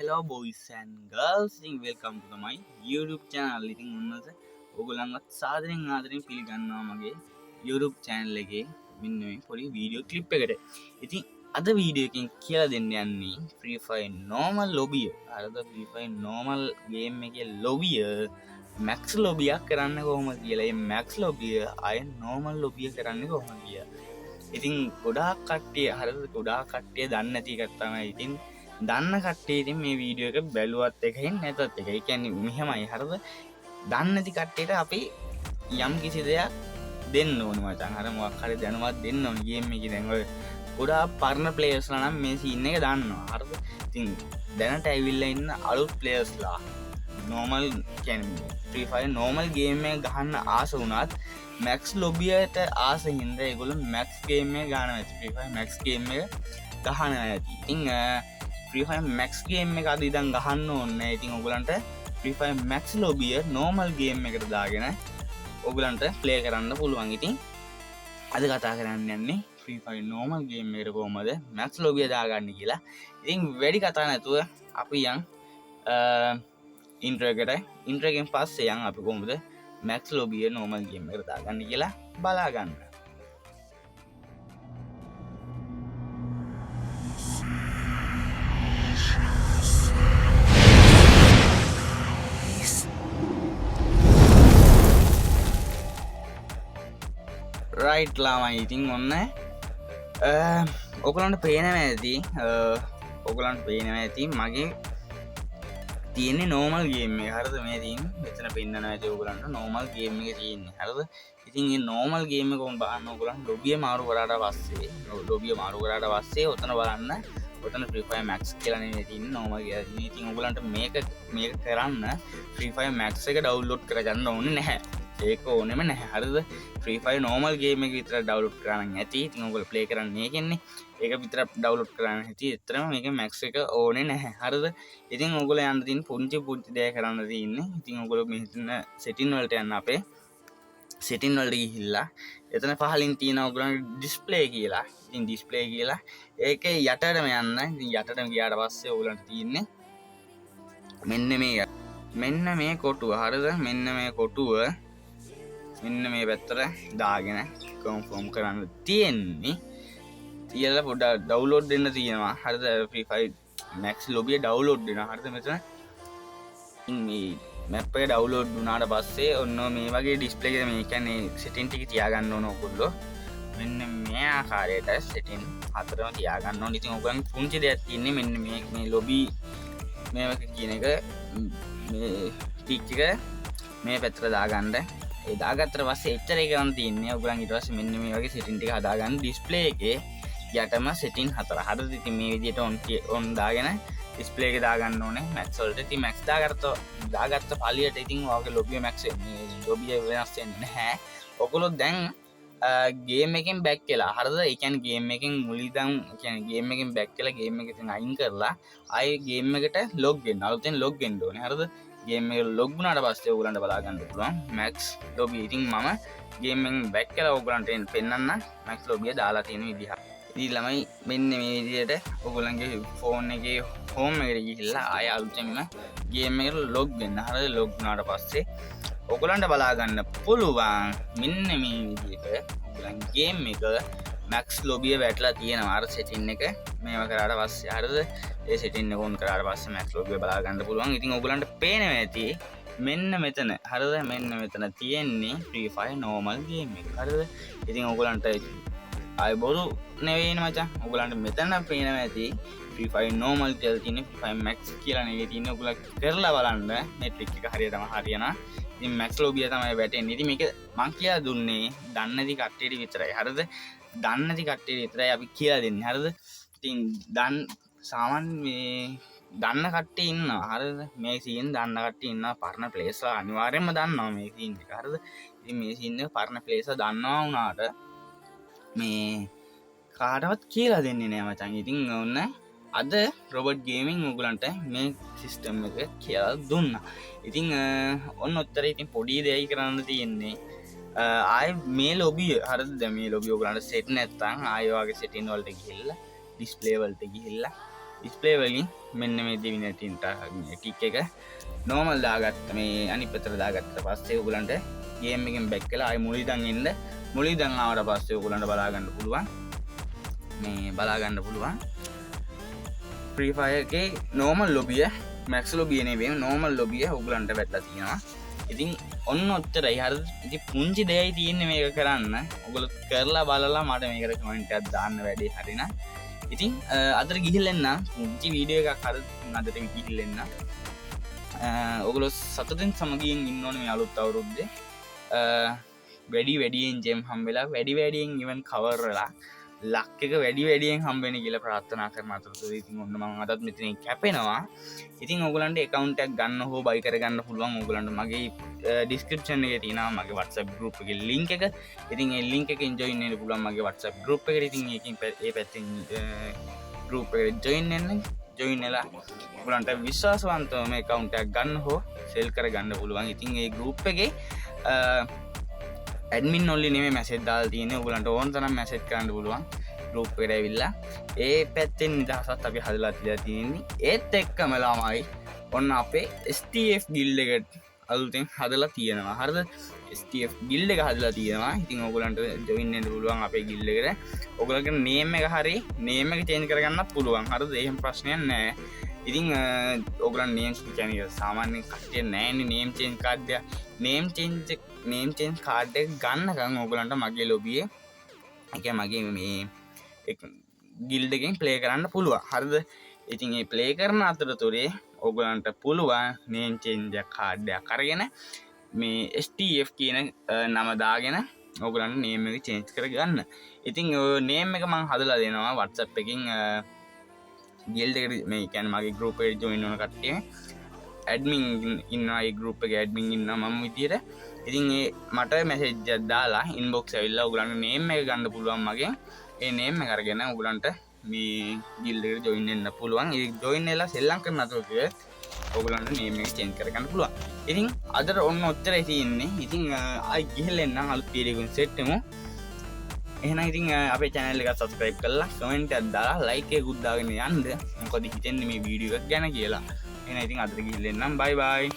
Hello boys and girls, welcome to my YouTube channel. ඉතින් උන්නස ඔයගොල්ලන්වත් සාදරයෙන් ආදරයෙන් පිළිගන්නවා මගේ YouTube channel එකේ මෙන්න මේ පොඩි වීඩියෝ ක්ලිප් එකට. ඉතින් අද වීඩියෝ එකෙන් කියලා දෙන්න යන්නේ Free Fire normal lobby. අරද Free Fire normal game එකේ lobby max lobby එකක් කරන්න කොහොමද කියලා. මේ max lobby අය normal lobby කරන්නේ කොහොමද කියලා. ඉතින් ගොඩාක් කට්ටිය හරිද ගොඩාක් කට්ටිය දන්නේ නැති එකක් තමයි. ඉතින් දන්න කට්ටිය ඉතින් මේ වීඩියෝ එක බැලුවත් එකයි නැතත් එකයි. ඒ කියන්නේ මෙහෙමයි හරිද. දන්නේ නැති කට්ටියට අපි යම් කිසි දෙයක් දෙන්න ඕනේ මචං. අර මොකක් හරි දැනුමක් දෙන්න ඕනේ ගේම් එකේ. දැන් ඔය ගොඩාක් පරණ ප්ලේයර්ස්ලා නම් මේ සීන් එක දන්නවා. හරිද. ඉතින් දැනට ඇවිල්ලා ඉන්න අලුත් ප්ලේයර්ස්ලා normal කියන්නේ Free Fire normal game එක ගහන්න ආස වුණත් max lobby එකට ආස හින්දා ඒගොල්ලෝ max game එක ගන්න නැති. Free Fire max game එක ගහන්න නැති. ඉතින් Free Fire max game එක අද ඉඳන් ගහන්න ඕනේ. ඉතින් ඔයගලන්ට Free Fire max lobby normal game එකට දාගෙන ඔයගලන්ට play කරන්න පුළුවන්. ඉතින් අද කතා කරන්න යන්නේ Free Fire normal game එකට කොහමද max lobby දාගන්නේ කියලා. ඉතින් වැඩි කතා නැතුව අපි යන් intro එකෙන් පස්සේ යන් අපි කොහොමද max lobby normal game එකට දාගන්නේ කියලා බලා ගන්න. රයිට් ලාමයි. ඉතින් ඔන්න ඔයගලන්ට පේනවා ඇති මගේ තියෙන්නේ normal game එක. හරිද. මේ තියෙන්නේ මෙතන පෙන්නනවා ඇති ඔයගලන්ට normal game එක තියෙන්නේ. හරිද. ඉතින් මේ normal game එක කොහොම බලන්න ඔයගලන්ට lobby මාරු කරාට පස්සේ ඔතන බලන්න ඔතන Free Fire Max කියලා නෙමෙයි තියෙන්නේ normal කියලා. ඉතින් ඔයගලන්ට මේක කරන්න Free Fire Max එක download කරගන්න ඕනේ නැහැ. ඒක ඕනෙම නැහැ. හරිද. Free Fire normal game එක විතර download කරන්න ඇති. ඉතින් ඔයගොල්ලෝ play කරන්නේ මේකෙන්නේ. ඒක විතර download කරන්න ඇති. ඒතරම මේක max එක ඕනේ නැහැ. හරිද. ඉතින් ඔයගොල්ලෝ යන්න තියෙන පුංචි දෙයක් කරන්න තියෙන්නේ. ඉතින් ඔයගොල්ලෝ මෙතන setting වලට යන්න අපේ setting වලට ගිහිල්ලා එතන පහලින් තියෙන ඔයගොල්ලන්ගේ display කියලා. ඉතින් display කියලා ඒකේ යටටම යන්න. ඉතින් යටටම ගියාට පස්සේ ඔයගොල්ලන්ට තියෙන්නේ මෙන්න මේ කොටුව. හරිද. මෙන්න මේ කොටුව මෙන්න මේ පැත්තට දාගෙන කන්ෆර්ම් කරන්න තියෙන්නේ. තියලා පොඩ්ඩක් ඩවුන්ලෝඩ් දෙන්න තියෙනවා. හරිද. Free Fire Max lobby download දෙනවා. හරිද. මෙතන මේ මැප් එක ඩවුන්ලෝඩ් වුණාට පස්සේ ඔන්න මේ වගේ ඩිස්ප්ලේ එක මේ කියන්නේ setting ටික තියාගන්න ඕන ඔයගොල්ලෝ. මෙන්න මේ ආකාරයට setting හතරම තියාගන්න ඕන. ඉතින් ඔයගොල්ලන් පුංචි දෙයක් තියෙන්නේ මෙන්න මේ lobby මේක කියන එක මේ ටික් එක මේ පැත්තට දාගන්න. ඒ දාගත්තට පස්සේ එච්චරයි කරන්න තියෙන්නේ. ඔයගොල්ලන් ඊට පස්සේ මෙන්න මේ වගේ setting ටික හදාගන්න display එකේ යටම setting හතර. හරිද. ඉතින් මේ විදිහට on දාගෙන display එක දාගන්න ඕනේ max වලට. ඉතින් max දාගත්ත පළියට ඉතින් ඔයගේ lobby max මේ lobby වෙනස් වෙන්නේ නැහැ. ඔයගොල්ලෝ දැන් game එකෙන් back වෙලා. හරිද. ඒ කියන්නේ game එකෙන් මුලින්දන් කියන්නේ game එකෙන් back වෙලා game එක ඉතින් අයින් කරලා ආයේ game එකට log වෙන්න. අලුතෙන් log වෙන්න ඕනේ. හරිද. ගේම් එක ලොග් වුණාට පස්සේ ඔයගලන්ට බලා ගන්න පුළුවන් max lobby. ඉතින් මම ගේම් එකෙන් බැක් කරලා ඔයගලන්ට පෙන්නන්න max lobby දාලා තියෙන විදිහ. ඉතින් ළමයි මෙන්න මේ විදිහට ඔයගලන්ගේ ෆෝන් එකේ home එකට ගිහිල්ලා ආය අලුතෙන්ම ගේම් එකට log වෙන්න. හරිද. log වුණාට පස්සේ ඔයගලන්ට බලා ගන්න පුළුවන් මෙන්න මේ විදිහට ඔයගලන් ගේම් එක max lobby වැටලා තියෙනවා. අර setting එක මේව කරාට පස්සේ. හරිද. ඒ setting එක on කරාට පස්සේ max lobby බලා ගන්න පුළුවන්. ඉතින් ඔයගලන්ට පේනවා ඇති මෙන්න මෙතන. හරිද. මෙන්න මෙතන තියෙන්නේ Free Fire normal game එක. හරිද. ඉතින් ඔයගලන්ට ආයි බොරු නෙවෙයිනේ මචං. ඔයගලන්ට මෙතන පේනවා ඇති Free Fire normal කියලා තියෙන්නේ. Free Fire max කියලා නෙවෙයි තියෙන්නේ. ඔයගලන් කරලා බලන්න මේ trick එක හරියටම හරියනවා. ඉතින් max lobby තමයි වැටෙන්නේ. ඉතින් මේක මං කියලා දුන්නේ දන්නේ නැති කට්ටියට විතරයි. හරිද. දන්නේ නැති කට්ටියට විතරයි අපි කියලා දෙන්නේ. හරිද. ඉතින් සාමාන්‍ය මේ දන්න කට්ටිය ඉන්නවා. හරිද. මේ සීන් දන්න කට්ටිය ඉන්නවා. පරණ ප්ලේස්ලා අනිවාර්යෙන්ම දන්නවා මේ සීන් එක. හරිද. ඉතින් මේ සීන් එක පරණ ප්ලේස්ලා දන්නවා වුණාට මේ කාටවත් කියලා දෙන්නේ නෑ මචං. ඉතින් ඔන්න අද රොබට් ගේමින් ඔයගලන්ට මේ සිස්ටම් එක කියලා දුන්නා. ඉතින් ඔන්න ඔච්චර. ඉතින් පොඩි දෙයක් කරන්න තියෙන්නේ ආය මේ ලොබිය. හරිද. දැන් මේ ලොබිය ඔයගලන්ට සෙට් නැත්නම් ආය වගේ setting වලට ගිහිල්ලා display වලට ගිහිල්ලා ඩිස්ප්ලේ වලින් මෙන්න මේ දෙවින ටික් එක නෝමල් දාගත්ත මේ අනිත් පැත්තට දාගත්ත පස්සේ ඔයගලන්ට ගේම් එකෙන් බැක් වෙලා ආයි මුලින්දන් එන්න මුලින්දන් ආවට පස්සේ ඔයගලන්ට බලා ගන්න පුළුවන් මේ බලා ගන්න පුළුවන් Free Fire එකේ normal lobby max lobby නෙවෙයි normal lobby ඔයගලන්ට වැටලා තියෙනවා. ඉතින් ඔන්න ඔච්චරයි. හරිද? ඉතින් පුංචි දෙයයි තියෙන්නේ මේක කරන්න. ඔයගොල්ලෝ කරලා බලලා මට මේකට කමෙන්ට් එකක් දාන්න වැඩි හරිනම්. ඉතින් අදට ගිහිල්ලා එන්න පුංචි වීඩියෝ එකක් හරිද අදට ගිහිල්ලා එන්න. ඔයගොල්ලෝ සතුටින් සමගියෙන් ඉන්න ඕනේ මේ අලුත් අවුරුද්දේ. වැඩියෙන් ජෙම් හම්බෙලා වැඩියෙන් ඉවන් කවර් වෙලා ලක් එක වැඩියෙන් හම්බෙන්න කියලා ප්‍රාර්ථනා කරන අතරතුර ඉතින් ඔන්න මම අදත් මෙතනින් කැපෙනවා. ඉතින් ඔයගලන්ට account එකක් ගන්න හෝ buy කරගන්න පුළුවන්. ඔයගලන්ට මගේ description එකේ තියෙනවා මගේ WhatsApp group එකේ link එක. ඉතින් ඒ link එකෙන් join වෙන්න පුළුවන් මගේ WhatsApp group එකට. ඉතින් ඒකෙන් ඒ පැත්තෙන් group එකට join වෙලා ඔයගලන්ට විශ්වාසවන්තව මේ account එකක් ගන්න හෝ sell කරගන්න පුළුවන්. ඉතින් ඒ group එකේ ඇඩමින් ඔන්ලි නෙමෙයි මැසේජ් දාලා තියෙන්නේ. ඔයගලන්ට ඕන තරම් මැසේජ් කරන්න පුළුවන් group එකට ඇවිල්ලා. ඒ පැත්තෙන් නිදහසත් අපි හදලා තියලා තියෙන්නේ. ඒත් එක්කම ළමයි ඔන්න අපේ STF guild එකට අලුතෙන් හදලා තියෙනවා. හරිද? STF guild එක හදලා තියෙනවා. ඉතින් ඔයගලන්ට join වෙන්න පුළුවන් අපේ guild එකට. ඔයගලගේ name එක හරි name එක change කරගන්නත් පුළුවන්. හරිද? එහෙම ප්‍රශ්නයක් නැහැ. ඉතින් ඔයගලන් names කියන්නේ සාමාන්‍යයෙන් කට්ටිය නැහැනේ name change card එක. name change card එක ගන්නකම් ඔයගලන්ට මගේ lobby එකේ මගේ මේ guild එකෙන් play කරන්න පුළුවන්. හරිද? ඉතින් මේ play කරන අතරතුරේ ඔයගලන්ට පුළුවන් name change card එකක් අරගෙන මේ STF කියන නම දාගෙන ඔයගලන්ට name එක change කරගන්න. ඉතින් name එක මම හදලා දෙනවා WhatsApp එකකින් guild එකට මේ කියන්නේ මගේ group එකට join වෙන කට්ටිය admin ඉන්නවා. ඒ group එකේ admin ඉන්නවා මම විදියට. ඉතින් ඒ මට message එකක් දාලා inbox ඇවිල්ලා ඔයගලන්ට name එක ගන්න පුළුවන් මගෙන්. ඒ name එක අරගෙන ඔයගලන්ට මේ guild එකට join වෙන්න පුළුවන්. ඒ join වෙලා සෙල්ලම් කරන අතරතුර ඔයගලන්ට name එක change කරගන්න පුළුවන්. ඉතින් අදට ඔන්න ඔච්චරයි තියෙන්නේ. ඉතින් ආයි ගිහලා එන්න අලුත් වීඩියෝ එකකින් සෙට් වෙමු. එහෙනම් ඉතින් අපේ channel එක subscribe කරලා comment එකක් දාලා like එකකුත් දාගෙන යන්න. මොකද හිතෙන්නේ මේ වීඩියෝ එකක් ගැන කියලා. එහෙනම් ඉතින් අදට ගිහලා එන්නම්. bye bye.